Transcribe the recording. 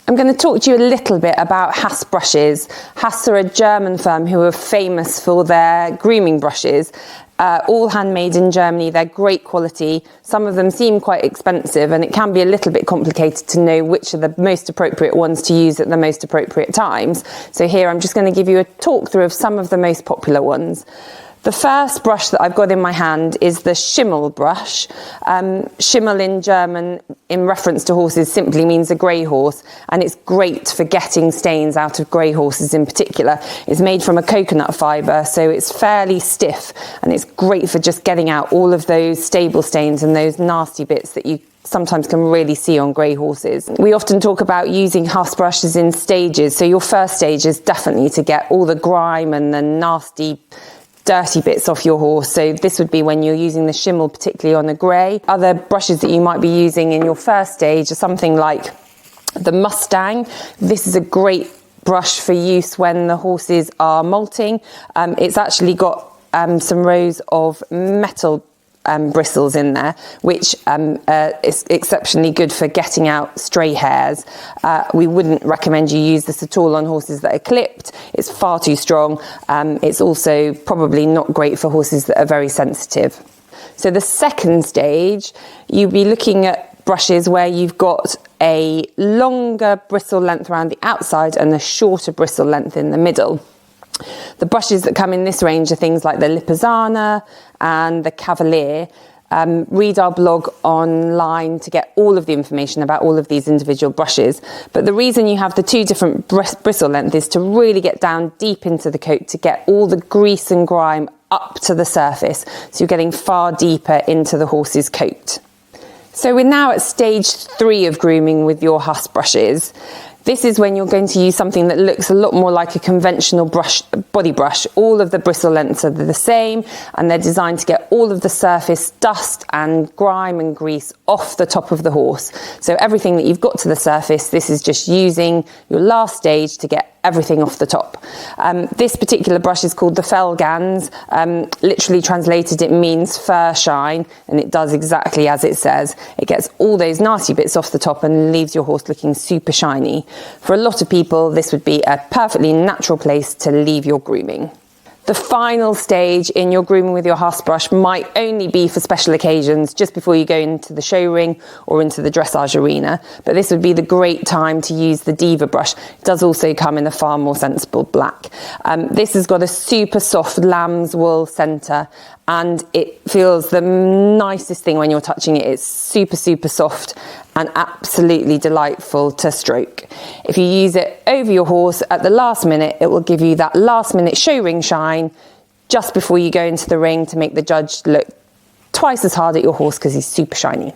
I'm going to talk to you a little bit about Haas Brushes. Haas are a German firm who are famous for their grooming brushes. All handmade in Germany, they're great quality. Some of them seem quite expensive, and it can be a little bit complicated to know which are the most appropriate ones to use at the most appropriate times. So here I'm just going to give you a talk through of some of the most popular ones. The first brush that I've got in my hand is the Shimel Brush. Shimel in German, in reference to horses, simply means a grey horse, and it's great for getting stains out of grey horses in particular. It's made from a coconut fibre, so it's fairly stiff, and it's great for just getting out all of those stable stains and those nasty bits that you sometimes can really see on grey horses. We often talk about using Haas brushes in stages, so your first stage is definitely to get all the grime and the nasty dirty bits off your horse. So this would be when you're using the Shimel, particularly on a grey. Other brushes that you might be using in your first stage are something like the Mustang. This is a great brush for use when the horses are molting. It's actually got some rows of metal bristles in there, which is exceptionally good for getting out stray hairs. We wouldn't recommend you use this at all on horses that are clipped. It's far too strong. It's also probably not great for horses that are very sensitive. So the second stage, you'll be looking at brushes where you've got a longer bristle length around the outside and a shorter bristle length in the middle. The brushes that come in this range are things like the Lipisana and the Cavalier. Read our blog online to get all of the information about all of these individual brushes. But the reason you have the two different bristle lengths is to really get down deep into the coat to get all the grease and grime up to the surface. So you're getting far deeper into the horse's coat. So we're now at stage 3 of grooming with your Haas brushes. This is when you're going to use something that looks a lot more like a conventional body brush. All of the bristle lengths are the same, and they're designed to get all of the surface dust and grime and grease off the top of the horse. So everything that you've got to the surface, this is just using your last stage to get everything off the top. This particular brush is called the Gans. Literally translated, it means fur shine, and it does exactly as it says. It gets all those nasty bits off the top and leaves your horse looking super shiny. For a lot of people, this would be a perfectly natural place to leave your grooming. The final stage in your grooming with your Haas brush might only be for special occasions, just before you go into the show ring or into the dressage arena. But this would be the great time to use the Diva brush. It does also come in a far more sensible black. This has got a super soft lamb's wool centre, and it feels the nicest thing when you're touching it. It's super, super soft and absolutely delightful to stroke. If you use it over your horse at the last minute, it will give you that last minute show ring shine just before you go into the ring to make the judge look twice as hard at your horse because he's super shiny.